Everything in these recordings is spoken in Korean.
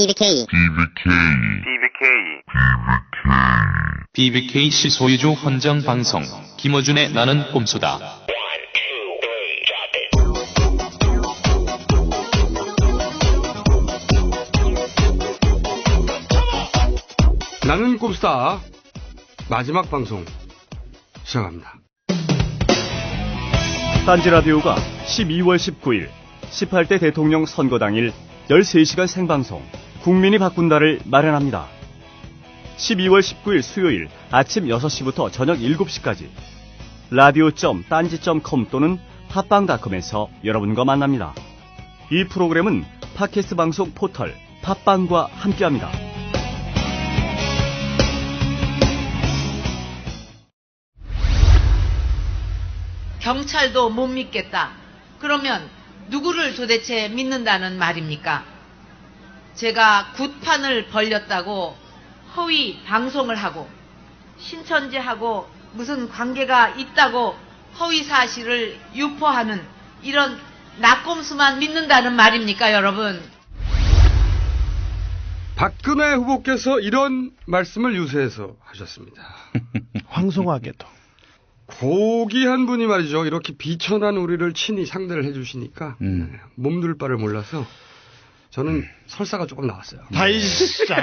BBK. BBKC 소유주 헌정 방송 김어준의 나는 꼼수다. 나는 꼼수다 마지막 방송 시작합니다. 딴지라디오가 12월 19일 18대 대통령 선거 당일 13시간 생방송 국민이 바꾼다를 마련합니다. 12월 19일 수요일 아침 6시부터 저녁 7시까지 radio.딴지.com 또는 팟빵닷컴에서 여러분과 만납니다. 이 프로그램은 팟캐스트 방송 포털 팟빵과 함께합니다. 경찰도 못 믿겠다. 그러면 누구를 도대체 믿는다는 말입니까? 제가 굿판을 벌렸다고 허위 방송을 하고 신천지하고 무슨 관계가 있다고 허위 사실을 유포하는 이런 낙곰수만 믿는다는 말입니까, 여러분? 박근혜 후보께서 이런 말씀을 유세해서 하셨습니다. 황송하게도. 고귀한 분이 말이죠. 이렇게 비천한 우리를 친히 상대를 해주시니까 몸둘 바를 몰라서 저는 설사가 조금 나왔어요. 아이씨, 들어.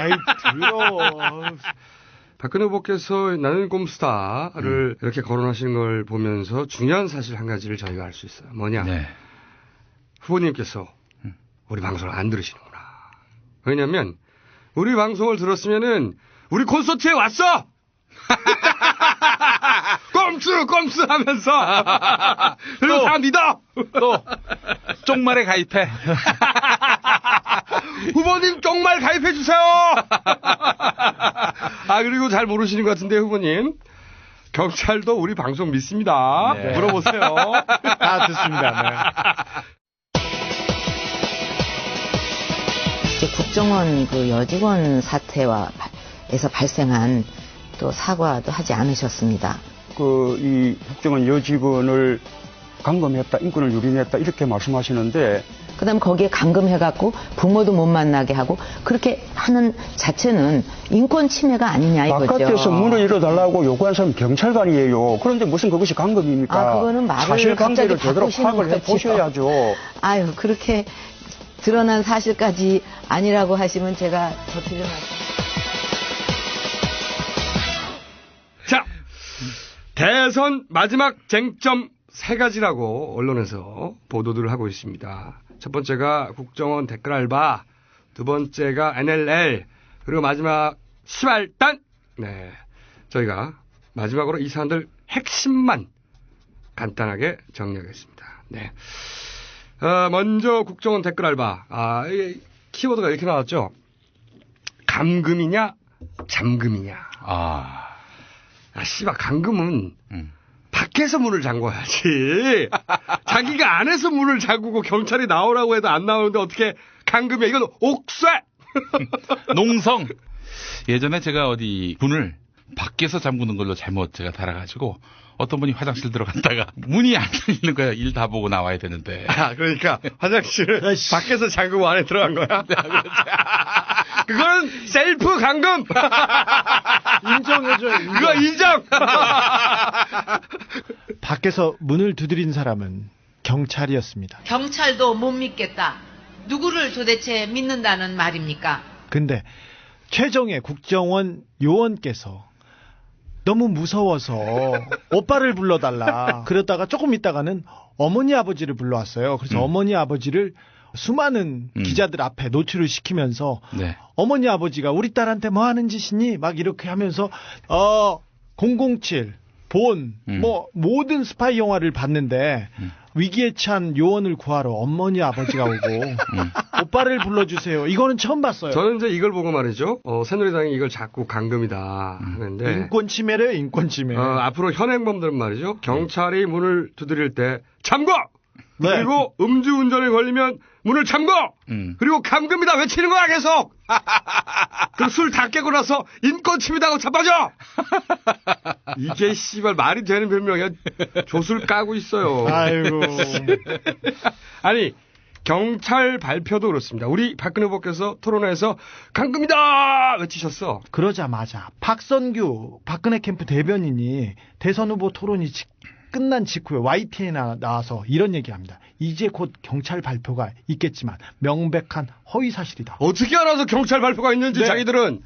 박근혜 후보께서 나는 꼼수다를 이렇게 거론하시는 걸 보면서 중요한 사실 한 가지를 저희가 알 수 있어요. 뭐냐. 네. 후보님께서 우리 방송을 안 들으시는구나. 왜냐면 우리 방송을 들었으면은 우리 콘서트에 왔어! 꼼수 하면서 그리고 다 믿어. 또 쪽말에 가입해. 후보님 쪽말 가입해 주세요. 아, 그리고 잘 모르시는 것 같은데 후보님, 경찰도 우리 방송 믿습니다. 네. 물어보세요. 다 듣습니다. 네. 이제 국정원 그 여직원 사태에서 발생한 또 사과도 하지 않으셨습니다. 이 국정원 여직원을 감금했다, 인권을 유린했다 이렇게 말씀하시는데, 그다음 거기에 감금해갖고 부모도 못 만나게 하고 그렇게 하는 자체는 인권 침해가 아니냐 이거죠. 바깥에서 문을 열어달라고 요구한 사람은 경찰관이에요. 그런데 무슨 그것이 감금입니까? 아, 그거는 말을 사실관계를 갑자기 제대로 바꾸시는 파악을 거죠. 해보셔야죠. 아유, 그렇게 드러난 사실까지 아니라고 하시면 제가 더 틀린 말씀. 자, 대선 마지막 쟁점 3가지라고 언론에서 보도들을 하고 있습니다. 첫 번째가 국정원 댓글 알바, 두 번째가 NLL, 그리고 마지막 시발단. 네, 저희가 마지막으로 이 사안들 핵심만 간단하게 정리하겠습니다. 네, 먼저 국정원 댓글 알바. 키워드가 이렇게 나왔죠. 감금이냐 잠금이냐. 씨발, 감금은 밖에서 문을 잠궈야지. 자기가 안에서 문을 잠그고 경찰이 나오라고 해도 안 나오는데 어떻게 감금이야. 이건 옥쇄. 농성. 예전에 제가 어디 문을 밖에서 잠그는 걸로 잘못 제가 달아가지고 어떤 분이 화장실 들어갔다가 문이 안 열리는 거야. 일 다 보고 나와야 되는데. 그러니까 화장실을 밖에서 잠그고 안에 들어간 거야? 그건 셀프 감금. 인정해줘요. 그거 인정. 밖에서 문을 두드린 사람은 경찰이었습니다. 경찰도 못 믿겠다. 누구를 도대체 믿는다는 말입니까? 근데 최정예 국정원 요원께서 너무 무서워서 오빠를 불러달라. 그러다가 조금 있다가는 어머니 아버지를 불러왔어요. 그래서 어머니 아버지를 수많은 기자들 앞에 노출을 시키면서 네. 어머니 아버지가 우리 딸한테 뭐 하는 짓이니? 막 이렇게 하면서 007, 본, 뭐 모든 스파이 영화를 봤는데 위기에 처한 요원을 구하러 어머니 아버지가 오고 오빠를 불러주세요. 이거는 처음 봤어요. 저는 이제 이걸 보고 말이죠. 새누리당이 이걸 자꾸 감금이다 하는데 인권 침해래요, 인권 침해. 앞으로 현행범들은 말이죠. 경찰이 문을 두드릴 때 잠궈! 네. 그리고 음주운전에 걸리면 문을 잠궈! 그리고 감금이다 외치는 거야 계속! 그리고 술 다 깨고 나서 인권침해다고 자빠져! 이게 씨발 말이 되는 변명이야. 조술 까고 있어요. 아이고. 아니 경찰 발표도 그렇습니다. 우리 박근혜 후보께서 토론회에서 감금이다 외치셨어. 그러자마자 박선규 박근혜 캠프 대변인이 대선 후보 토론이 끝난 직후에 YTN에 나와서 이런 얘기합니다. 이제 곧 경찰 발표가 있겠지만 명백한 허위 사실이다. 어떻게 알아서 경찰 발표가 있는지 네. 자기들은.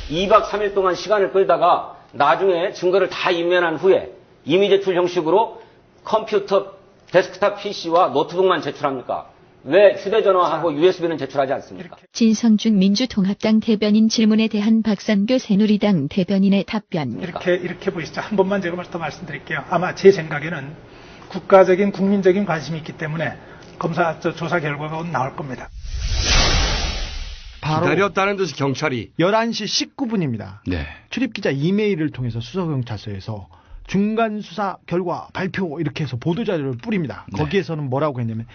2박 3일 동안 시간을 끌다가 나중에 증거를 다 인면한 후에 이미 제출 형식으로 컴퓨터 데스크탑 PC와 노트북만 제출합니까? 왜 휴대전화하고 USB는 제출하지 않습니까? 진성준 민주통합당 대변인 질문에 대한 박선교 새누리당 대변인의 답변. 이렇게 보시죠. 한 번만 제가 더 말씀드릴게요. 아마 제 생각에는 국가적인 국민적인 관심이 있기 때문에 검사 조사 결과가 곧 나올 겁니다. 바로 기다렸다는 듯이 경찰이 11시 19분입니다. 네. 출입기자 이메일을 통해서 수서경찰서에서 중간 수사 결과 발표 이렇게 해서 보도자료를 뿌립니다. 네. 거기에서는 뭐라고 했냐면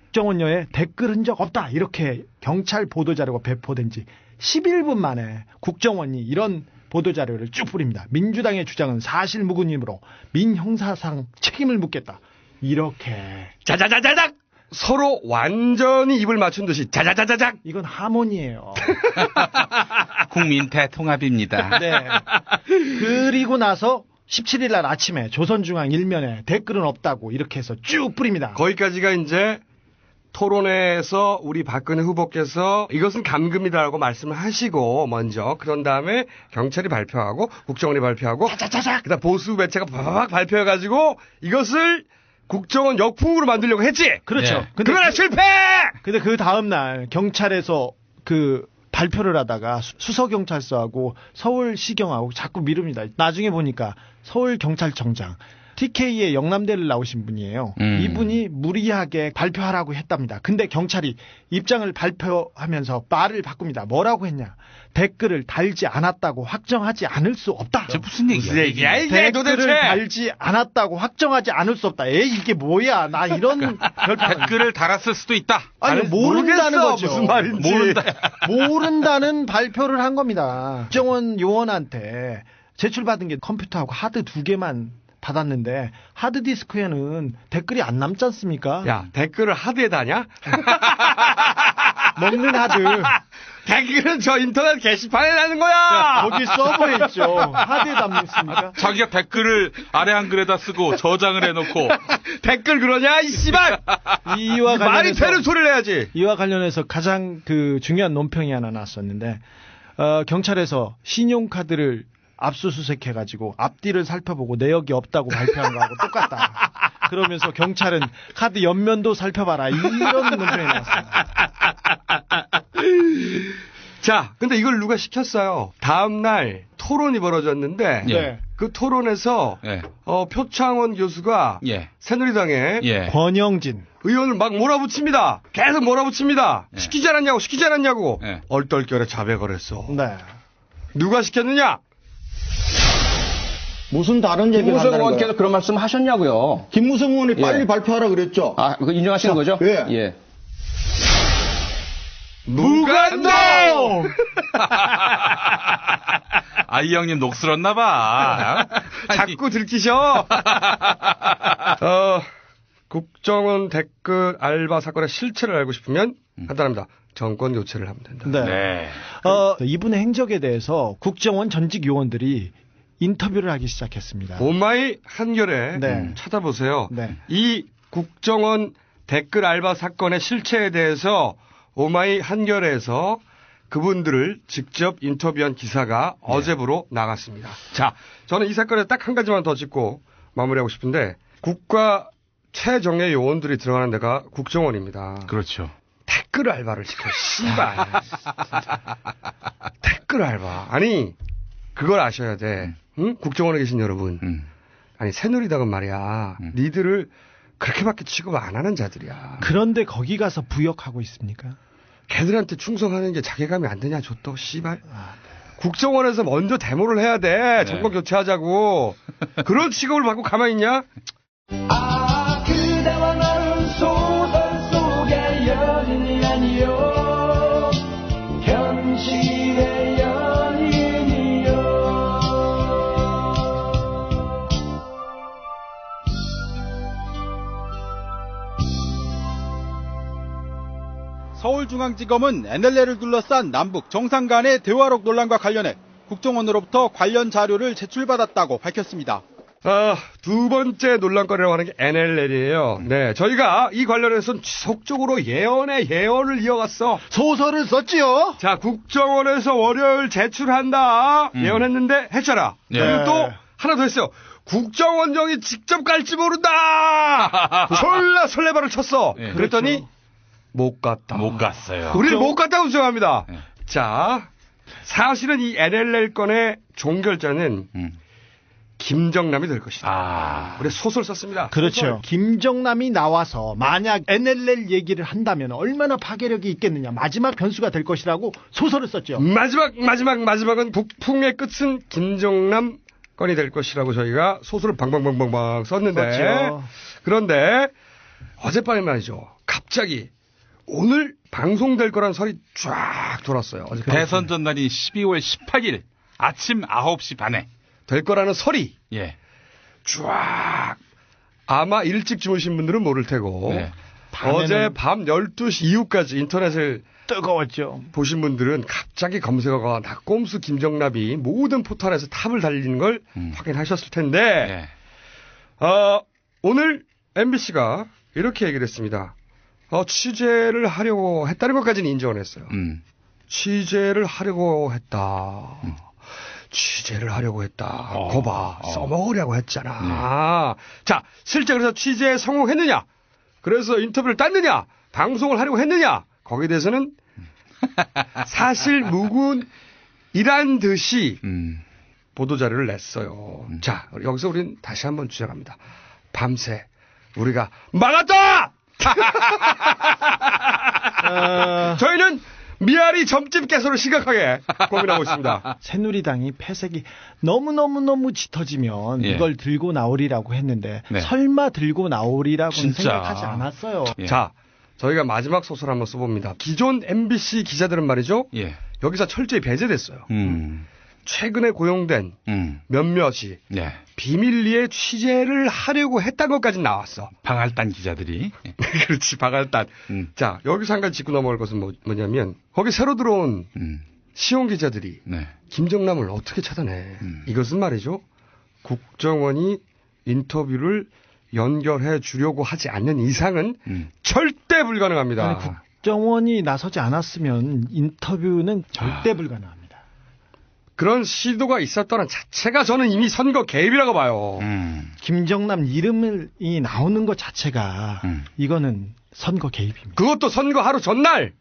국정원녀의 댓글 흔적 없다 이렇게 경찰 보도자료가 배포된 지 11분 만에 국정원이 이런 보도자료를 쭉 뿌립니다. 민주당의 주장은 사실무근이므로 민형사상 책임을 묻겠다. 이렇게 자자자자작 서로 완전히 입을 맞춘 듯이 자자자자작. 이건 하모니예요. 국민 대통합입니다. 네. 그리고 나서 17일 날 아침에 조선중앙 일면에 댓글은 없다고 이렇게 해서 쭉 뿌립니다. 거기까지가 이제 토론회에서 우리 박근혜 후보께서 이것은 감금이다라고 말씀을 하시고 먼저 그런 다음에 경찰이 발표하고 국정원이 발표하고 그다음 보수 매체가 바바박 발표해가지고 이것을 국정원 역풍으로 만들려고 했지. 그렇죠. 네. 근데 그러나 실패. 근데 그 다음 날 경찰에서 그 발표를 하다가 수서경찰서하고 서울시경하고 자꾸 미룹니다. 나중에 보니까 서울경찰청장 TK의 영남대를 나오신 분이에요. 이분이 무리하게 발표하라고 했답니다. 근데 경찰이 입장을 발표하면서 말을 바꿉니다. 뭐라고 했냐. 댓글을 달지 않았다고 확정하지 않을 수 없다. 저 무슨 얘기야? 이게 댓글을 도대체. 달지 않았다고 확정하지 않을 수 없다. 에이 이게 뭐야. 나 이런 별판. 댓글을 달았을 수도 있다. 아니 모른다는 모르겠어, 거죠. 무슨 말인지. 모른다는 발표를 한 겁니다. 국정원 요원한테 제출받은 게 컴퓨터하고 하드 2개만 받았는데 하드디스크에는 댓글이 안 남지 않습니까? 야 댓글을 하드에 다냐? 먹는 하드. 댓글은 저 인터넷 게시판에 나는 거야. 거기 서버에 있죠. 하드에 담습니까? 자기가 댓글을 아래 한글에다 쓰고 저장을 해놓고 댓글 그러냐 이 씨발. 이와 말이 관련해서 되는 소리를 해야지. 이와 관련해서 가장 그 중요한 논평이 하나 나왔었는데 경찰에서 신용카드를 압수수색해가지고 앞뒤를 살펴보고 내역이 없다고 발표한 거하고 똑같다. 그러면서 경찰은 카드 옆면도 살펴봐라. 이런 논평이 나왔습니다. 자, 근데 이걸 누가 시켰어요? 다음날 토론이 벌어졌는데 예. 그 토론에서 예. 표창원 교수가 예. 새누리당의 예. 권영진 의원을 막 몰아붙입니다. 계속 몰아붙입니다. 예. 시키지 않았냐고. 예. 얼떨결에 자백을 했어. 네. 누가 시켰느냐? 무슨 다른 얘기를 김무성 한다는 의원께서 거예요? 그런 말씀 하셨냐고요? 김무성 의원이 빨리 예. 발표하라 그랬죠? 아, 그거 인정하시는 거죠? 예. 예. 무간도! 아, 이 형님 녹슬었나봐. 자꾸 들키셔. 국정원 댓글 알바 사건의 실체를 알고 싶으면 간단합니다. 정권 교체를 하면 된다. 네. 네. 이분의 행적에 대해서 국정원 전직 요원들이 인터뷰를 하기 시작했습니다. 오마이 한겨레 네. 찾아보세요. 네. 이 국정원 댓글 알바 사건의 실체에 대해서 오마이 한겨레에서 그분들을 직접 인터뷰한 기사가 어제부로 나갔습니다. 자, 저는 이 사건에 딱 한 가지만 더 짚고 마무리하고 싶은데 국가 최정예 요원들이 들어가는 데가 국정원입니다. 그렇죠. 댓글 알바를 시켜, 씨발. 댓글 알바. 아니, 그걸 아셔야 돼. 응? 국정원에 계신 여러분. 아니, 새누리당은 말이야. 니들을 그렇게밖에 취급 안 하는 자들이야. 그런데 거기 가서 부역하고 있습니까? 걔들한테 충성하는 게 자괴감이 안 되냐, 줬더, 씨발. 국정원에서 먼저 데모를 해야 돼. 정권 교체하자고. 그런 취급을 받고 가만히 있냐? 아, 그대와 나는 소설 속의 연인이 아니요. 현실의 연인이요. 서울중앙지검은 NLL을 둘러싼 남북 정상 간의 대화록 논란과 관련해 국정원으로부터 관련 자료를 제출받았다고 밝혔습니다. 두 번째 논란거리라고 하는 게 NLL이에요. 네, 저희가 이 관련해서는 지속적으로 예언을 이어갔어. 소설을 썼지요. 자, 국정원에서 월요일 제출한다. 예언했는데 했잖아. 예. 그리고 또 하나 더 했어요. 국정원장이 직접 갈지 모른다. 졸라 설레발을 쳤어. 예. 그랬더니 그렇죠. 못 갔다. 못 갔어요. 우리는 못 갔다고 주장합니다. 예. 자, 사실은 이 NLL 건의 종결자는 김정남이 될 것이다. 우리 소설 썼습니다. 그렇죠. 소설. 김정남이 나와서 만약 NLL 얘기를 한다면 얼마나 파괴력이 있겠느냐. 마지막 변수가 될 것이라고 소설을 썼죠. 마지막은 북풍의 끝은 김정남 건이 될 것이라고 저희가 소설을 방방방방방 썼는데. 그렇죠. 그런데 어젯밤에 말이죠. 갑자기 오늘 방송될 거란 설이 쫙 돌았어요. 어젯밤에. 대선 전날인 12월 18일 아침 9시 반에 될 거라는 설이 예. 쫙 아마 일찍 주무신 분들은 모를 테고 네. 어제 밤 12시 이후까지 인터넷을 뜨거웠죠. 보신 분들은 갑자기 검색어가 낙곰수 김정남이 모든 포털에서 탑을 달리는 걸 확인하셨을 텐데 오늘 MBC가 이렇게 얘기를 했습니다. 취재를 하려고 했다는 것까지는 인정을 했어요. 취재를 하려고 했다. 취재를 하려고 했다. 거봐. 써먹으려고 했잖아. 자, 실제 그래서 취재에 성공했느냐? 그래서 인터뷰를 땄느냐? 방송을 하려고 했느냐? 거기에 대해서는 사실 무근이란 듯이 보도자료를 냈어요. 자, 여기서 우리는 다시 한번 주장합니다. 밤새 우리가 막았다! 저희는 미아리 점집 개소를 심각하게 고민하고 있습니다. 새누리당이 패색이 너무 짙어지면 예. 이걸 들고 나오리라고 했는데 네. 설마 들고 나오리라고는 진짜. 생각하지 않았어요. 예. 자, 저희가 마지막 소설 한번 써봅니다. 기존 MBC 기자들은 말이죠. 예. 여기서 철저히 배제됐어요. 최근에 고용된 몇몇이 네. 비밀리에 취재를 하려고 했다는 것까지 나왔어. 방할단 기자들이. 그렇지, 방할단. 자, 여기서 한 가지 짚고 넘어갈 것은 뭐냐면 거기 새로 들어온 시온 기자들이 네. 김정남을 어떻게 찾아내. 이것은 말이죠. 국정원이 인터뷰를 연결해 주려고 하지 않는 이상은 절대 불가능합니다. 아니, 국정원이 나서지 않았으면 인터뷰는 절대 불가능합니다. 그런 시도가 있었다는 자체가 저는 이미 선거 개입이라고 봐요. 김정남 이름이 나오는 것 자체가 이거는 선거 개입입니다. 그것도 선거 하루 전날.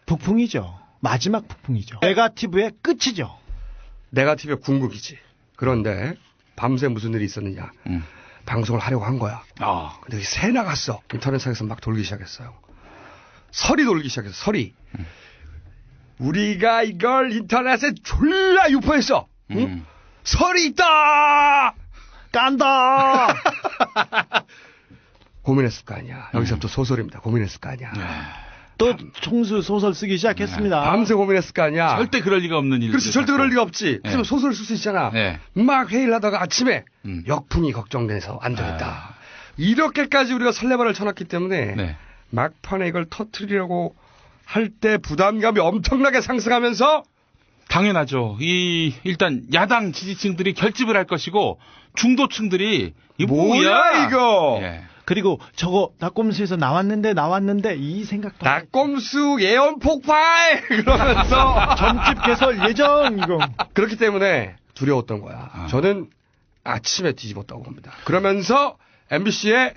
북풍이죠. 마지막 북풍이죠. 네거티브의 끝이죠. 네거티브의 궁극이지. 그런데 밤새 무슨 일이 있었느냐. 방송을 하려고 한 거야. 근데 새 나갔어. 인터넷상에서 막 돌기 시작했어요. 설이 돌기 시작했어. 설이. 우리가 이걸 인터넷에 졸라 유포했어. 응? 설이 있다. 깐다. 고민했을 거 아니야. 여기서부터 소설입니다. 고민했을 거 아니야. 또 총수 소설 쓰기 시작했습니다. 밤새 고민했을 거 아니야. 절대 그럴 리가 없는 일. 그렇지, 절대 그럴 리가 없지. 그럼 소설을 쓸 수 있잖아. 막 회의를 하다가 아침에 역풍이 걱정돼서 안 되겠다. 이렇게까지 우리가 설레발을 쳐놨기 때문에 막판에 이걸 터뜨리려고 할 때 부담감이 엄청나게 상승하면서 당연하죠. 일단 야당 지지층들이 결집을 할 것이고 중도층들이 뭐야 이거. 예. 그리고 저거 낙곰수에서 나왔는데 이 생각도 낙곰수 예언 폭발 그러면서 점집 개설 예정 이거. 그렇기 때문에 두려웠던 거야. 저는 아침에 뒤집었다고 봅니다. 그러면서 MBC에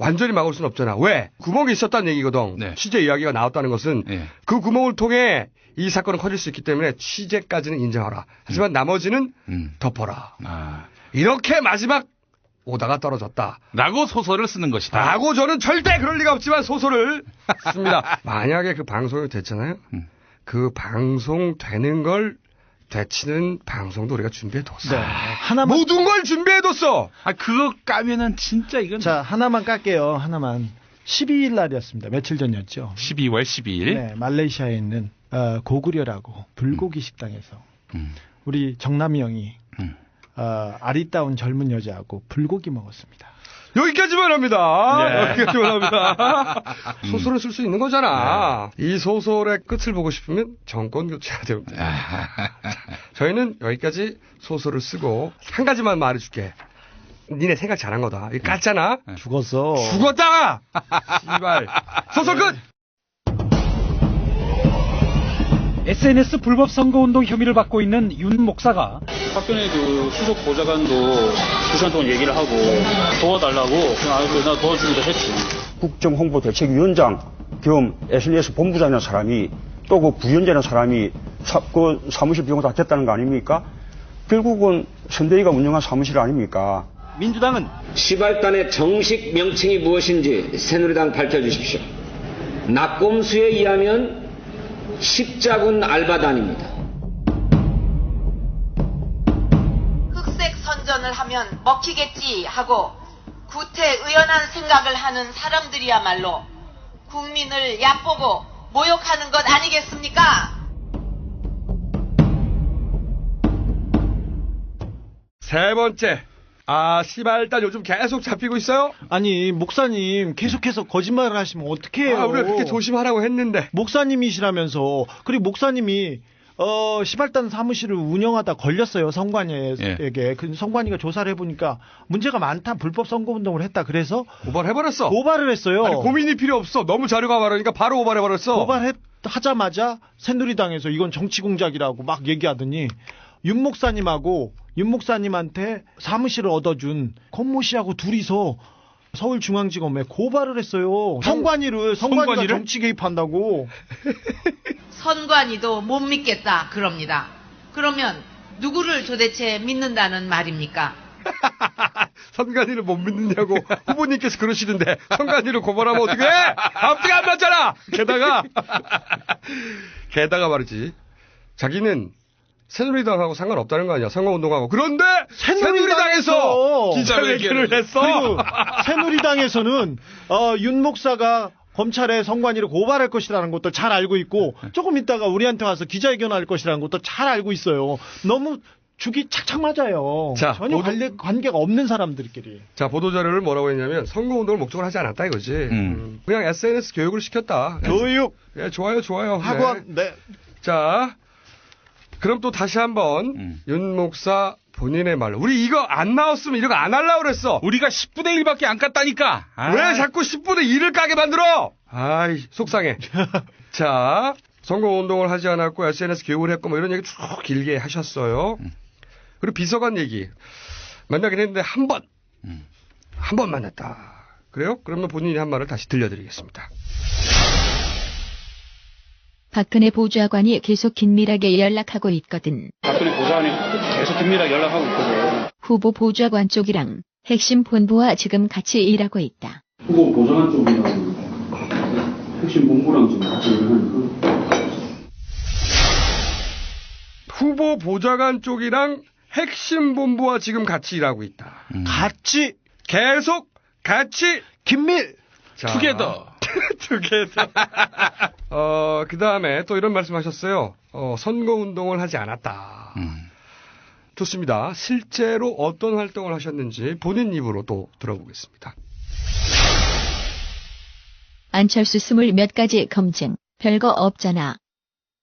완전히 막을 수는 없잖아. 왜? 구멍이 있었다는 얘기거든. 취재 이야기가 나왔다는 것은 그 구멍을 통해 이 사건은 커질 수 있기 때문에 취재까지는 인정하라. 하지만 나머지는 덮어라. 이렇게 마지막 오다가 떨어졌다. 라고 소설을 쓰는 것이다. 라고 저는 절대 그럴 리가 없지만 소설을 씁니다. 만약에 그 방송이 됐잖아요. 그 방송 되는 걸 되치는 방송도 우리가 준비해뒀어. 하나만 모든 걸 준비해뒀어. 그거 까면은 진짜 이건. 자, 하나만 깔게요. 하나만. 12일 날이었습니다. 며칠 전이었죠. 12월 12일. 네, 말레이시아에 있는 고구려라고 불고기 식당에서 우리 정남이 형이 아리따운 젊은 여자하고 불고기 먹었습니다. 여기까지만 합니다. 네. 여기까지만 합니다. 소설을 쓸 수 있는 거잖아. 이 소설의 끝을 보고 싶으면 정권 교체해야 됩니다. 저희는 여기까지 소설을 쓰고 한 가지만 말해줄게. 니네 생각 잘한 거다. 이거 깠잖아. 죽었어. 죽었다. 씨발. 소설 끝. SNS 불법 선거운동 혐의를 받고 있는 윤 목사가 박근혜 그 수석 보좌관도 2시간 동안 얘기를 하고 도와달라고 나 도와주기도 했지. 국정홍보대책위원장 겸 SNS 본부장이라는 사람이 또 그 부위원장이라는 사람이 그 사무실 비용 다 됐다는 거 아닙니까? 결국은 선대위가 운영한 사무실 아닙니까? 민주당은 시발단의 정식 명칭이 무엇인지 새누리당 밝혀주십시오. 낙곰수에 의하면 십자군 알바단입니다. 흑색 선전을 하면 먹히겠지 하고 구태의연한 생각을 하는 사람들이야말로 국민을 얕보고 모욕하는 것 아니겠습니까? 세 번째. 시발단 요즘 계속 잡히고 있어요? 아니, 목사님, 계속해서 거짓말을 하시면 어떡해요? 우리가 그렇게 조심하라고 했는데. 목사님이시라면서. 그리고 목사님이, 시발단 사무실을 운영하다 걸렸어요, 성관이에게. 그 성관이가 조사를 해보니까 문제가 많다, 불법 선거운동을 했다. 그래서. 고발해버렸어. 고발을 했어요. 아니, 고민이 필요 없어. 너무 자료가 많으니까 바로 고발해버렸어. 고발하자마자 새누리당에서 이건 정치공작이라고 막 얘기하더니, 윤 목사님한테 사무실을 얻어준 권모 씨하고 둘이서 서울중앙지검에 고발을 했어요. 성관이가 정치 개입한다고. 선관위도 못 믿겠다 그럽니다. 그러면 누구를 도대체 믿는다는 말입니까? 선관위를 못 믿느냐고 후보님께서 그러시는데 선관위를 고발하면 어떻게 해? 앞뒤가 안 맞잖아. 게다가 말이지. 자기는 새누리당하고 상관없다는 거 아니야. 선거운동하고. 그런데 새누리당에서 기자회견을 했어. 그리고 새누리당에서는 윤 목사가 검찰에 성관이를 고발할 것이라는 것도 잘 알고 있고 조금 있다가 우리한테 와서 기자회견할 것이라는 것도 잘 알고 있어요. 너무 죽이 착착 맞아요. 전혀 관계가 없는 사람들끼리. 자, 보도자료를 뭐라고 했냐면 선거운동을 목적으로 하지 않았다 이거지. 그냥 SNS 교육을 시켰다. 교육. 예, 좋아요. 학원. 네. 자, 그럼 또 다시 한번 윤 목사 본인의 말로 우리 이거 안 나왔으면 이거 안 하려고 그랬어. 우리가 10분의 1밖에 안 깠다니까. 왜 자꾸 10분의 1을 까게 만들어? 아이, 속상해. 자, 선거운동을 하지 않았고 SNS 교육을 했고 뭐 이런 얘기 쭉 길게 하셨어요. 그리고 비서관 얘기 만나긴 했는데 한 번 만났다. 그래요? 그러면 본인이 한 말을 다시 들려드리겠습니다. 박근혜 보좌관이 계속 긴밀하게 연락하고 있거든. 박근혜 보좌관이 계속 긴밀하게 연락하고 있거든. 후보 보좌관 쪽이랑 핵심 본부와 지금 같이 일하고 있다. 후보 보좌관 쪽이랑 핵심 본부랑 지금 같이 일하니까. 후보 보좌관 쪽이랑 핵심 본부와 지금 같이 일하고 있다. 같이 계속 같이 긴밀 투게더. 그 다음에 또 이런 말씀 하셨어요. 선거운동을 하지 않았다. 좋습니다. 실제로 어떤 활동을 하셨는지 본인 입으로 또 들어보겠습니다. 안철수 20몇 가지 검증, 별거 없잖아.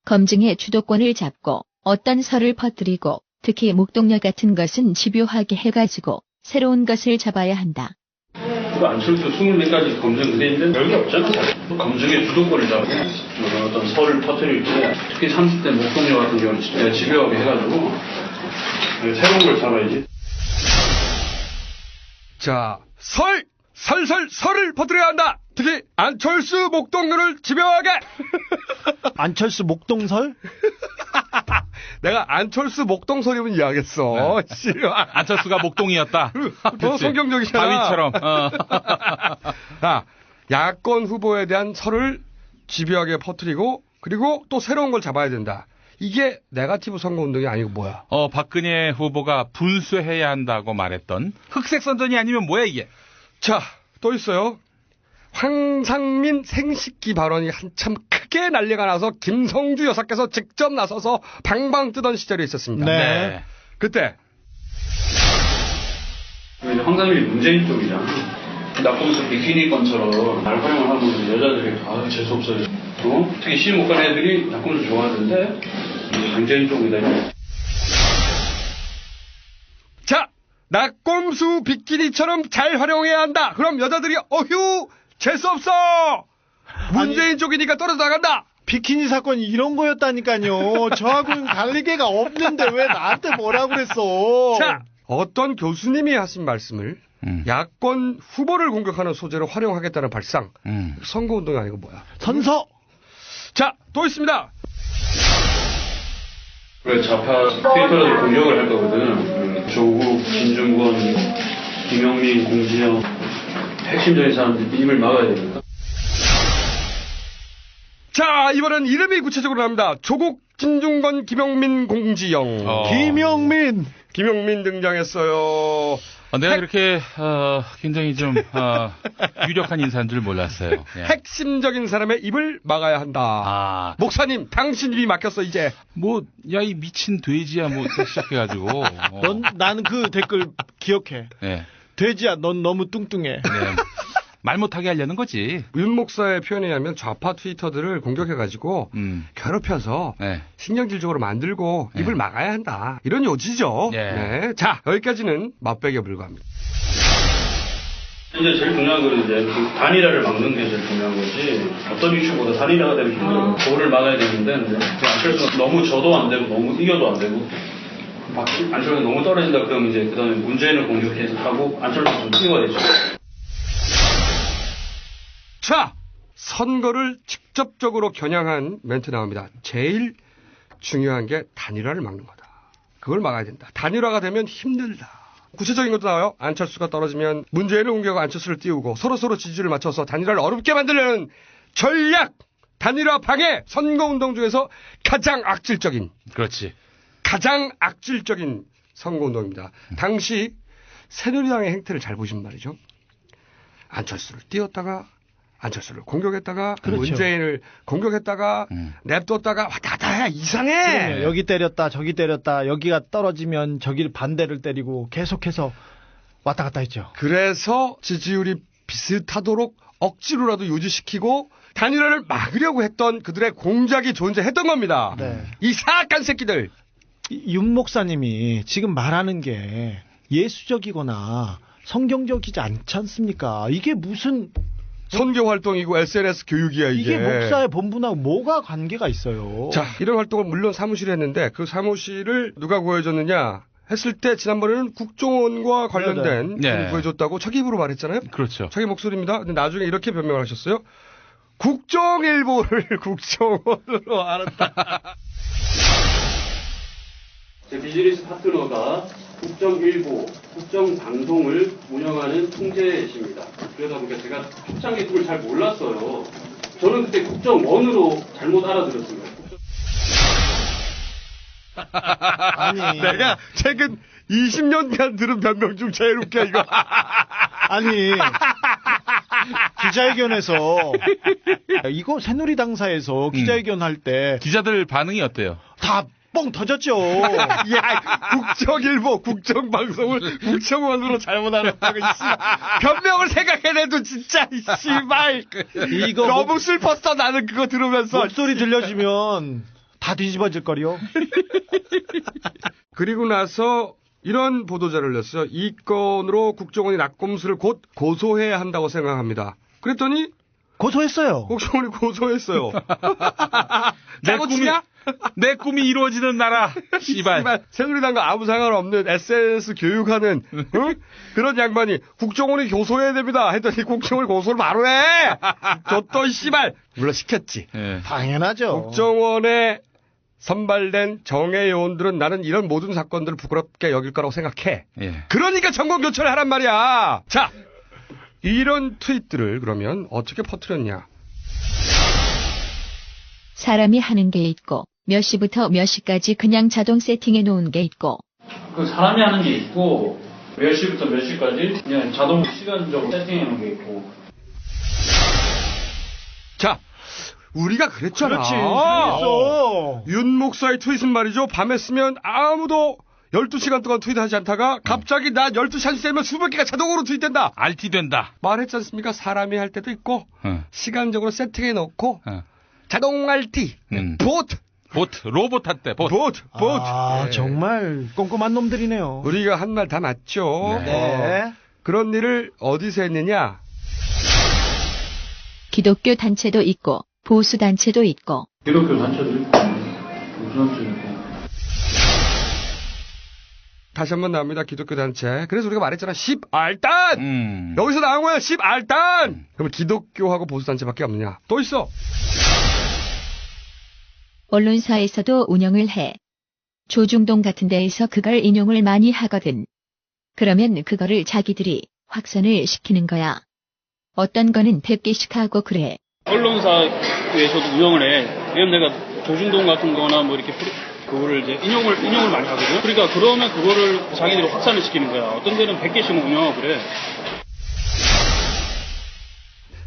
검증의 주도권을 잡고 어떤 설을 퍼뜨리고 특히 목동열 같은 것은 집요하게 해가지고 새로운 것을 잡아야 한다. 안철수 20몇 검증 그대인데 별게 없잖아. 검증의 주도권을 잡고 어떤 설을 터뜨릴 때 특히 30대 목동열 같은 경우는 진짜 집요하게 해가지고 새로운 걸 잡아야지. 자, 설을 퍼뜨려야 한다. 특히 안철수 목동열을 집요하게. 안철수 목동설? 내가 안철수 목동설이면 이해하겠어. 네. 안철수가 목동이었다. 성경적이잖아. 바위처럼. 야권 후보에 대한 설을 집요하게 퍼뜨리고 그리고 또 새로운 걸 잡아야 된다. 이게 네거티브 선거운동이 아니고 뭐야? 박근혜 후보가 분수해야 한다고 말했던 흑색 선전이 아니면 뭐야 이게? 자, 또 있어요. 황상민 생식기 발언이 한참 크게 난리가 나서 김성주 여사께서 직접 나서서 방방 뜨던 시절이 있었습니다. 네. 그때 황상민이 문재인 쪽이잖아. 낙검수 비키니 건처럼 날 활용을 하면 여자들이 재수없어요. 특히 시집 못 가는 애들이 낙검수 좋아하는데 문재인 쪽이다. 자, 낙검수 비키니처럼 잘 활용해야 한다. 그럼 여자들이 어휴 재수없어. 문재인 쪽이니까 떨어져 나간다. 비키니 사건이 이런 거였다니까요. 저하고는 관계가 없는데 왜 나한테 뭐라고 그랬어. 자, 어떤 교수님이 하신 말씀을 야권 후보를 공격하는 소재로 활용하겠다는 발상. 선거운동이 아니고 뭐야? 선서. 자, 또 있습니다. 왜 좌파 트위터를 공격을 할 거거든. 조국, 김준권, 김영민, 공지영 핵심적인 사람들 입을 막아야 됩니다. 자, 이번엔 이름이 구체적으로 나옵니다. 조국, 김준권, 김영민, 공지영. 김영민 등장했어요. 내가 그렇게 굉장히 좀 유력한 인사인 줄 몰랐어요. 예. 핵심적인 사람의 입을 막아야 한다. 목사님, 당신 입이 막혔어 이제. 야, 이 미친 돼지야, 시작해가지고. 나는 그 댓글 기억해. 네. 돼지야, 넌 너무 뚱뚱해. 네. 말 못하게 하려는 거지. 윤 목사의 표현에 의하면 좌파 트위터들을 공격해가지고 괴롭혀서 신경질적으로 만들고 입을 막아야 한다. 이런 요지죠. 네. 자, 여기까지는 맛배기에 불과합니다. 이제 제일 중요한 건 이제 단일화를 막는 게 제일 중요한 거지. 어떤 이슈보다 단일화가 되면 힘들어요. 그거를 막아야 되는데 안철수가 너무 져도 안 되고 너무 이겨도 안 되고 안철수가 너무 떨어진다 그러면 이제 그다음에 문재인을 공격해서 하고 안철수가 좀 띄워야죠. 자, 선거를 직접적으로 겨냥한 멘트 나옵니다. 제일 중요한 게 단일화를 막는 거다. 그걸 막아야 된다. 단일화가 되면 힘들다. 구체적인 것도 나와요. 안철수가 떨어지면 문재인을 공격하고 안철수를 띄우고 서로서로 지지를 맞춰서 단일화를 어렵게 만들려는 전략, 단일화 방해, 선거운동 중에서 가장 악질적인. 그렇지. 가장 악질적인 선거운동입니다. 당시 새누리당의 행태를 잘 보시면 말이죠. 안철수를 띄웠다가 안철수를 공격했다가 그렇죠. 문재인을 공격했다가 냅뒀다가 왔다 갔다 해. 이상해. 그럼요. 여기 때렸다 저기 때렸다 여기가 떨어지면 저기를 반대를 때리고 계속해서 왔다 갔다 했죠. 그래서 지지율이 비슷하도록 억지로라도 유지시키고 단일화를 막으려고 했던 그들의 공작이 존재했던 겁니다. 네. 이 사악한 새끼들. 윤 목사님이 지금 말하는 게 예수적이거나 성경적이지 않지 않습니까? 이게 무슨 선교 활동이고 SNS 교육이야 이게. 이게 목사의 본분하고 뭐가 관계가 있어요. 자, 이런 활동을 물론 사무실에 했는데 그 사무실을 누가 구해줬느냐 했을 때 지난번에는 국정원과 관련된 분이 구해줬다고 자기 입으로 말했잖아요. 그렇죠. 자기 목소리입니다. 근데 나중에 이렇게 변명을 하셨어요. 국정일보를 국정원으로 알았다. 제 비즈니스 파트너가 국정일보, 국정방송을 운영하는 통제실입니다. 그러다 보니까 제가 초창기 그걸 잘 몰랐어요. 저는 그때 국정원으로 잘못 알아들었습니다. 아니, 내가 최근 20년간 들은 변명 중 제일 웃겨 이거. 아니, 기자회견에서 이거 새누리당사에서 기자회견 할 때 기자들 반응이 어때요? 다 뻥 터졌죠. 야, 국정일보, 국정방송을 국정원으로 잘못 알았다고, 변명을 생각해내도 진짜, 씨발. 이거 너무 슬펐어, 나는 그거 들으면서. 목소리 들려주면 다 뒤집어질 거요. 그리고 나서 이런 보도자를 냈어요. 이 건으로 국정원이 낙검수를 곧 고소해야 한다고 생각합니다. 그랬더니 고소했어요. 국정원이 고소했어요. 내 꿈이 이루어지는 나라. 씨발. 새누리당과 아무 상관없는 SNS 교육하는 그런 양반이 국정원이 고소해야 됩니다 했더니 국정원이 고소를 바로 해. 줬더 씨발. 물론 시켰지. 당연하죠. 국정원에 선발된 정예 요원들은 나는 이런 모든 사건들을 부끄럽게 여길 거라고 생각해. 그러니까 정권 교체를 하란 말이야. 자, 이런 트윗들을 그러면 어떻게 퍼뜨렸냐. 사람이 하는 게 있고 몇 시부터 몇 시까지 그냥 자동 세팅해 놓은 게 있고 그 사람이 하는 게 있고 몇 시부터 몇 시까지 그냥 자동 시간적으로 세팅해 놓은 게 있고. 자, 우리가 그랬잖아. 그렇지. 그랬어. 윤 목사의 트윗은 말이죠. 밤에 쓰면 아무도 12시간 동안 트윗하지 않다가 갑자기 나 12시 1시 되면 수백 개가 자동으로 트윗된다. RT 된다. 말했지 않습니까? 사람이 할 때도 있고 시간적으로 세팅해 놓고 자동 RT, 보트, 로봇 한대, 보트. 네. 정말 꼼꼼한 놈들이네요. 우리가 한 말 다 맞죠? 네. 그런 일을 어디서 했느냐? 기독교 단체도 있고 보수 단체도 있고 기독교 단체도 있고 보수 단체도 있고. 다시 한번 나옵니다. 기독교 단체. 그래서 우리가 말했잖아. 10알단! 여기서 나온 거야. 10알단! 그럼 기독교하고 보수 단체밖에 없느냐? 또 있어. 언론사에서도 운영을 해. 조중동 같은 데에서 그걸 인용을 많이 하거든. 그러면 그거를 자기들이 확산을 시키는 거야. 어떤 거는 100개씩 하고 그래. 언론사에서도 운영을 해. 왜냐면 내가 조중동 같은 거나 뭐 이렇게 그거를 이제 인용을 많이 하거든. 그러니까 그러면 그거를 자기들이 확산을 시키는 거야. 어떤 데는 100개씩 운영하고 그래.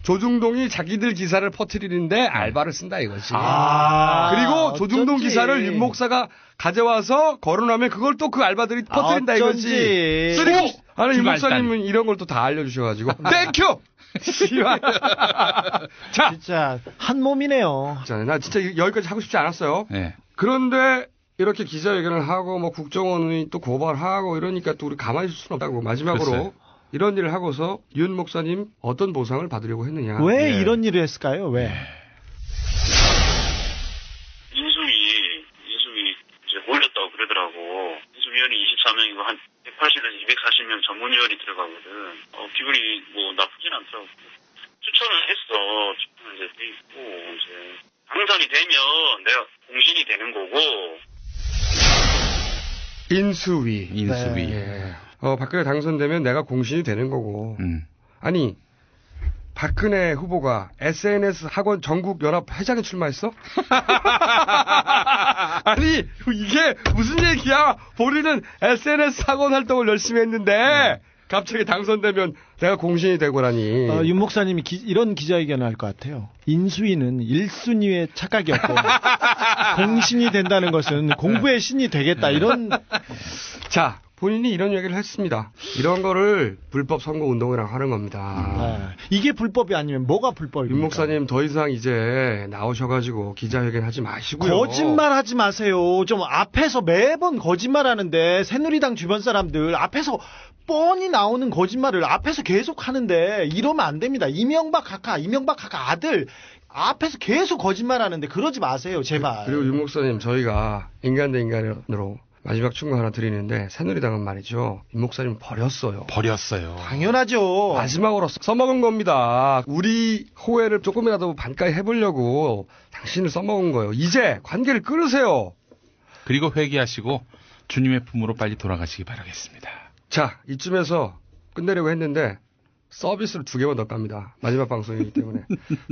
조중동이 자기들 기사를 퍼뜨리는데 알바를 쓴다 이거지. 아, 그리고 조중동 어쩐지. 기사를 윤 목사가 가져와서 거론하면 그걸 또 그 알바들이 퍼뜨린다 이거지. 그리고 아니 윤 목사님은 이런 걸 또 다 알려주셔가지고 땡큐. 자, 진짜 한 몸이네요. 자, 나 진짜 여기까지 하고 싶지 않았어요. 네. 그런데 이렇게 기자회견을 하고 뭐 국정원이 또 고발하고 이러니까 또 우리 가만히 있을 수는 없다고 마지막으로. 글쎄. 이런 일을 하고서 윤 목사님 어떤 보상을 받으려고 했느냐. 왜 이런 일을 했을까요? 왜? 인수위 이제 몰렸다고 그러더라고. 인수위원이 24명이고 한 180에서 240명 전문위원이 들어가거든. 기분이 뭐 나쁘진 않더라고. 추천을 했어. 추천을 이제 돼 있고 이제 당선이 되면 내가 공신이 되는 거고. 인수위. 네. 박근혜 당선되면 내가 공신이 되는 거고. 아니, 박근혜 후보가 SNS 학원 전국 연합 회장에 출마했어? 아니, 이게 무슨 얘기야? 본인은 SNS 학원 활동을 열심히 했는데, 갑자기 당선되면 내가 공신이 되고라니. 윤 목사님이 이런 기자회견을 할 것 같아요. 인수위는 1순위의 착각이었고, 공신이 된다는 것은 공부의 신이 되겠다. 이런. 자. 본인이 이런 얘기를 했습니다. 이런 거를 불법 선거 운동이라고 하는 겁니다. 이게 불법이 아니면 뭐가 불법입니까? 윤 목사님 더 이상 이제 나오셔가지고 기자회견 하지 마시고요. 거짓말 하지 마세요. 좀 앞에서 매번 거짓말 하는데 새누리당 주변 사람들 앞에서 뻔히 나오는 거짓말을 앞에서 계속 하는데 이러면 안 됩니다. 이명박 각하 아들 앞에서 계속 거짓말 하는데 그러지 마세요. 제발. 그리고 윤 목사님 저희가 인간 대 인간으로 마지막 충고 하나 드리는데 새누리당은 말이죠. 윤 목사님 버렸어요. 당연하죠. 마지막으로 써먹은 겁니다. 우리 호혜를 조금이라도 반가이 해보려고 당신을 써먹은 거예요. 이제 관계를 끊으세요. 그리고 회개하시고 주님의 품으로 빨리 돌아가시기 바라겠습니다. 자, 이쯤에서 끝내려고 했는데 서비스를 2개만 더 깝니다. 마지막 방송이기 때문에.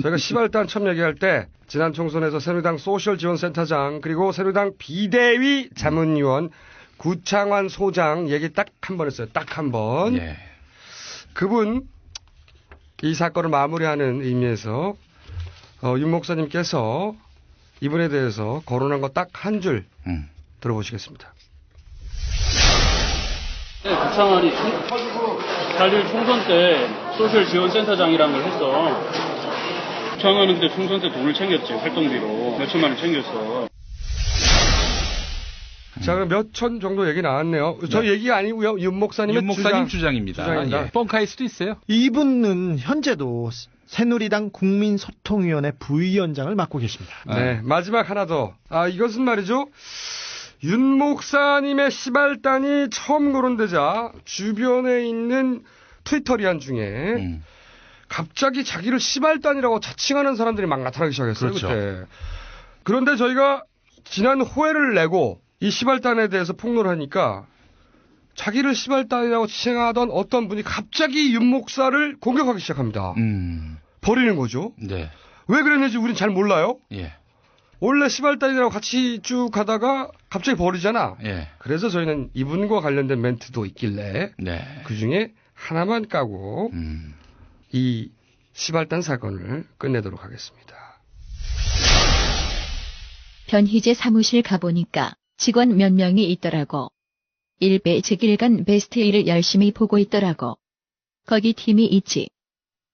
저희가 시발단 처음 얘기할 때 지난 총선에서 새누리당 소셜지원센터장 그리고 새누리당 비대위 자문위원 구창환 소장 얘기 딱 한 번 했어요. 딱 한 번. 예. 그분 이 사건을 마무리하는 의미에서 윤 목사님께서 이분에 대해서 거론한 거 딱 한 줄 들어보시겠습니다. 네, 구창환이 4.1 총선 때 소셜지원센터장이라는 걸 했어. 구창환은 그때 총선 때 돈을 챙겼지. 활동비로. 몇 천만 원 챙겼어. 자, 그럼 몇 천 정도 얘기 나왔네요. 저 얘기 아니고요. 윤 목사님의 주장입니다. 예. 뻥카일 수도 있어요. 이분은 현재도 새누리당 국민소통위원회 부위원장을 맡고 계십니다. 네, 마지막 하나 더. 이것은 말이죠. 윤 목사님의 시발단이 처음 거론되자 주변에 있는 트위터리안 중에 갑자기 자기를 시발단이라고 자칭하는 사람들이 막 나타나기 시작했어요. 그렇죠. 그때. 그런데 저희가 지난 호혜를 내고 이 시발단에 대해서 폭로를 하니까 자기를 시발단이라고 지칭하던 어떤 분이 갑자기 윤 목사를 공격하기 시작합니다. 버리는 거죠. 네. 왜 그랬는지 우린 잘 몰라요. 예. 원래 시발단이라고 같이 쭉 가다가 갑자기 버리잖아. 예. 그래서 저희는 이분과 관련된 멘트도 있길래 그중에 하나만 까고 이 시발단 사건을 끝내도록 하겠습니다. 변희재 사무실 가보니까 직원 몇 명이 있더라고. 일배 즉일간 베스트 1을 열심히 보고 있더라고. 거기 팀이 있지.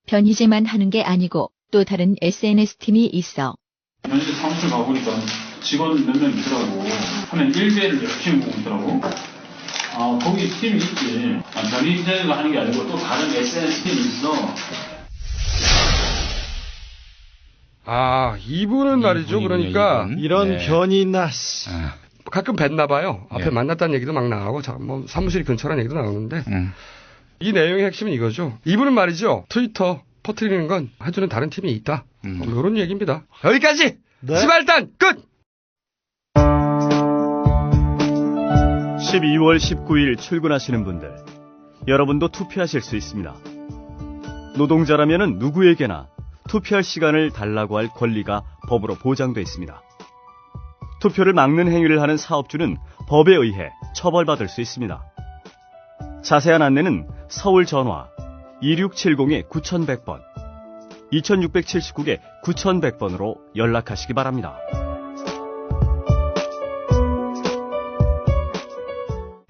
변희재만 하는 게 아니고 또 다른 SNS 팀이 있어. 변희재 사무실 가보니까 직원 몇 명 있더라고. 하면 1배를 열심히 보고 있더라고. 아, 거기 팀이 있지. 변희재가 하는 게 아니고 또 다른 SNS 팀이 있어. 아, 이분은 말이죠. 그러니까 이런 변이 있나. 가끔 뵀나 봐요. 앞에 예. 만났다는 얘기도 막 나오고 뭐 사무실이 근처라는 얘기도 나오는데 이 내용의 핵심은 이거죠. 이분은 말이죠. 트위터 퍼뜨리는 건 해주는 다른 팀이 있다. 뭐 이런 얘기입니다. 여기까지. 네. 시발단 끝. 12월 19일 출근하시는 분들, 여러분도 투표하실 수 있습니다. 노동자라면 누구에게나 투표할 시간을 달라고 할 권리가 법으로 보장돼 있습니다. 투표를 막는 행위를 하는 사업주는 법에 의해 처벌받을 수 있습니다. 자세한 안내는 서울 전화 2670-9100번, 2679-9100번으로 연락하시기 바랍니다.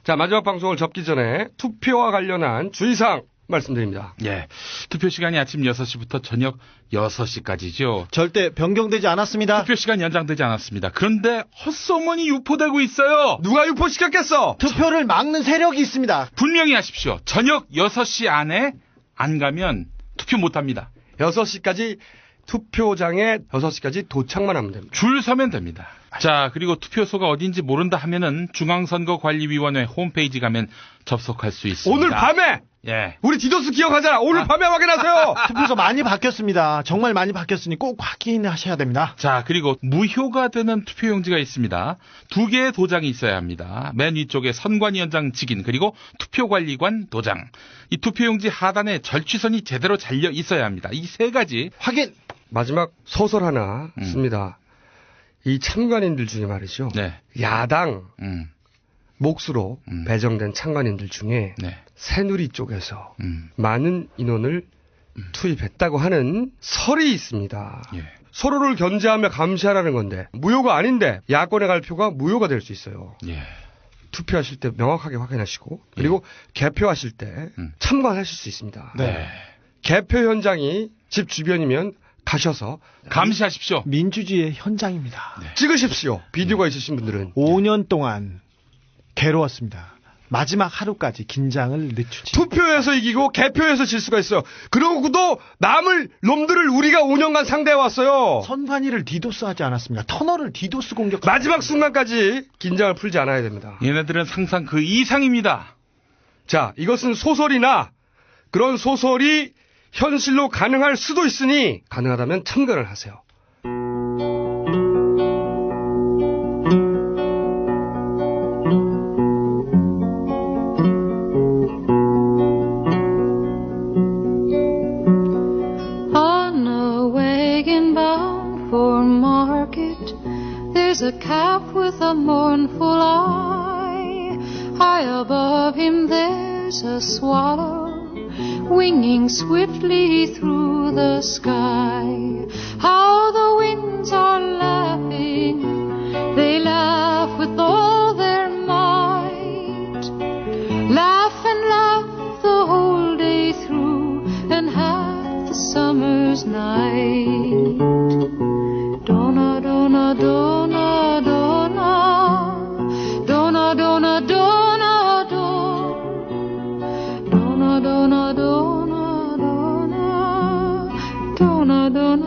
자, 마지막 방송을 접기 전에 투표와 관련한 주의사항 말씀드립니다. 예. 투표 시간이 아침 6시부터 저녁 6시까지죠. 절대 변경되지 않았습니다. 투표 시간 연장되지 않았습니다. 그런데 헛소문이 유포되고 있어요. 누가 유포시켰겠어? 투표를 막는 세력이 있습니다. 분명히 하십시오. 저녁 6시 안에 안 가면 투표 못합니다. 6시까지 투표장에 6시까지 도착만 하면 됩니다. 줄 서면 됩니다. 자, 그리고 투표소가 어딘지 모른다 하면은 중앙선거관리위원회 홈페이지 가면 접속할 수 있습니다. 오늘 밤에! 예. 우리 디도스 기억하자. 오늘 밤에 확인하세요. 투표소 많이 바뀌었습니다. 정말 많이 바뀌었으니 꼭 확인하셔야 됩니다. 자, 그리고 무효가 되는 투표용지가 있습니다. 2개의 도장이 있어야 합니다. 맨 위쪽에 선관위원장 직인 그리고 투표관리관 도장. 이 투표용지 하단에 절취선이 제대로 잘려 있어야 합니다. 이 3가지 확인. 마지막 소설 하나 씁니다. 이 참관인들 중에 말이죠. 네. 야당 몫으로 배정된 참관인들 중에 네. 새누리 쪽에서 많은 인원을 투입했다고 하는 설이 있습니다. 예. 서로를 견제하며 감시하라는 건데 무효가 아닌데 야권의 갈표가 무효가 될 수 있어요. 예. 투표하실 때 명확하게 확인하시고 그리고 개표하실 때 참관하실 수 있습니다. 네. 개표 현장이 집 주변이면 가셔서 감시하십시오. 민주주의의 현장입니다. 네. 찍으십시오. 비디오가 있으신 분들은. 5년 동안 괴로웠습니다. 마지막 하루까지 긴장을 늦추지. 투표에서 이기고 개표에서 질 수가 있어요. 그러고도 남을 놈들을 우리가 5년간 상대해 왔어요. 선관위를 디도스하지 않았습니다. 터널을 디도스 공격. 마지막 순간까지 긴장을 풀지 않아야 됩니다. 얘네들은 상상 그 이상입니다. 자, 이것은 소설이나 그런 소설이 현실로 가능할 수도 있으니 가능하다면 참관을 하세요. On a wagon bound for market, there's a calf with a mournful eye. High above him there's a swallow winging swiftly through the sky. How the winds are laughing, they laugh with all their might. Laugh and laugh the whole day through and half the summer's night. Donna, donna, donna, donna, donna, donna, donna, donna, donna, donna, donna, donna,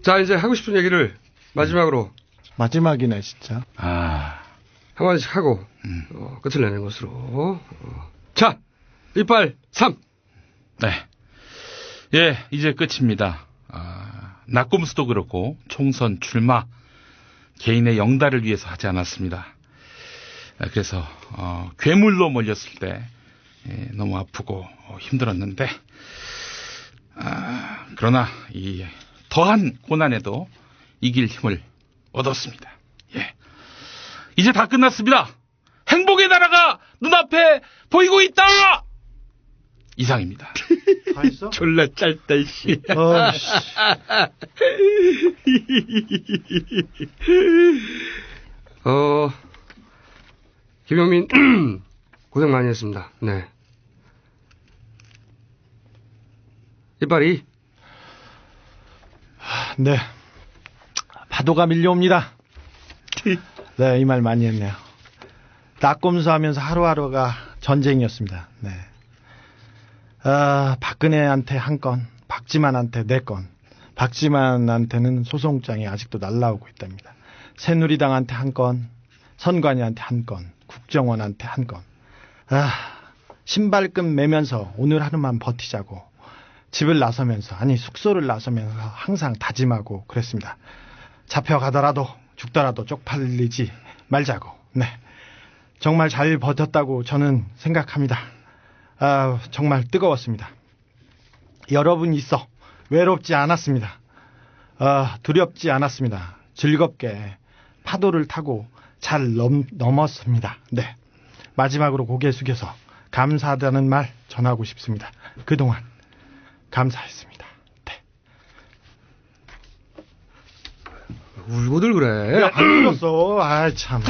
자, 이제 하고 싶은 얘기를 마지막으로. 마지막이네, 진짜. 한마디씩 하고, 끝을 내는 것으로. 자, 이빨 3. 네. 예, 이제 끝입니다. 낙곰수도 그렇고, 총선 출마, 개인의 영달을 위해서 하지 않았습니다. 그래서, 괴물로 몰렸을 때, 너무 아프고 힘들었는데, 그러나, 이 더한 고난에도 이길 힘을 얻었습니다. 예. 이제 다 끝났습니다. 행복의 나라가 눈앞에 보이고 있다! 이상입니다. 다 했어? 졸라 짧다, 씨. 김영민, 고생 많이 했습니다. 네. 이빨이? 네. 파도가 밀려옵니다. 네, 이 말 많이 했네요. 낙검수 하면서 하루하루가 전쟁이었습니다. 네. 박근혜한테 한 건, 박지만한테 4건, 박지만한테는 소송장이 아직도 날라오고 있답니다. 새누리당한테 한 건, 선관위한테 한 건, 국정원한테 한 건. 신발끈 매면서 오늘 하루만 버티자고 집을 나서면서, 아니 숙소를 나서면서 항상 다짐하고 그랬습니다. 잡혀가더라도 죽더라도 쪽팔리지 말자고. 네, 정말 잘 버텼다고 저는 생각합니다. 정말 뜨거웠습니다. 여러분 있어 외롭지 않았습니다. 두렵지 않았습니다. 즐겁게 파도를 타고 잘 넘었습니다. 네, 마지막으로 고개 숙여서 감사하다는 말 전하고 싶습니다. 그동안 감사했습니다. 네. 울고들 그래. 안 울었어. 참.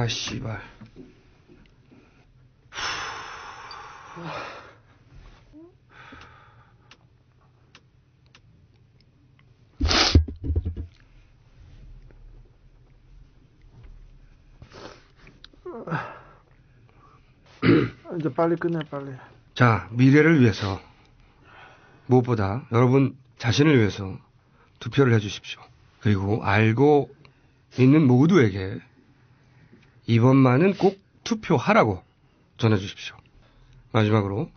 씨발. 이제 빨리 끝내, 빨리. 자, 미래를 위해서 무엇보다 여러분 자신을 위해서 투표를 해주십시오. 그리고 알고 있는 모두에게 이번만은 꼭 투표하라고 전해주십시오. 마지막으로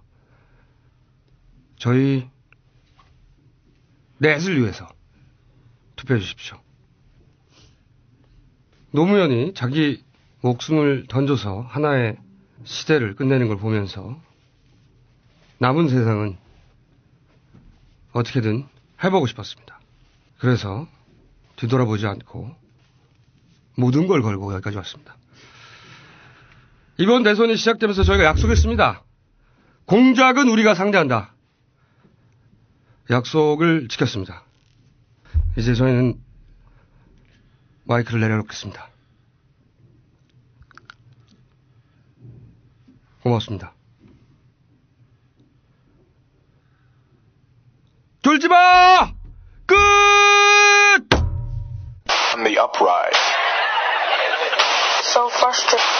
저희 넷을 위해서 투표해 주십시오. 노무현이 자기 목숨을 던져서 하나의 시대를 끝내는 걸 보면서 남은 세상은 어떻게든 해보고 싶었습니다. 그래서 뒤돌아보지 않고 모든 걸 걸고 여기까지 왔습니다. 이번 대선이 시작되면서 저희가 약속했습니다. 공작은 우리가 상대한다. 약속을 지켰습니다. 이제 저희는 마이크를 내려놓겠습니다. 고맙습니다. 졸지 마! 끝! On the uprise. So frustrated.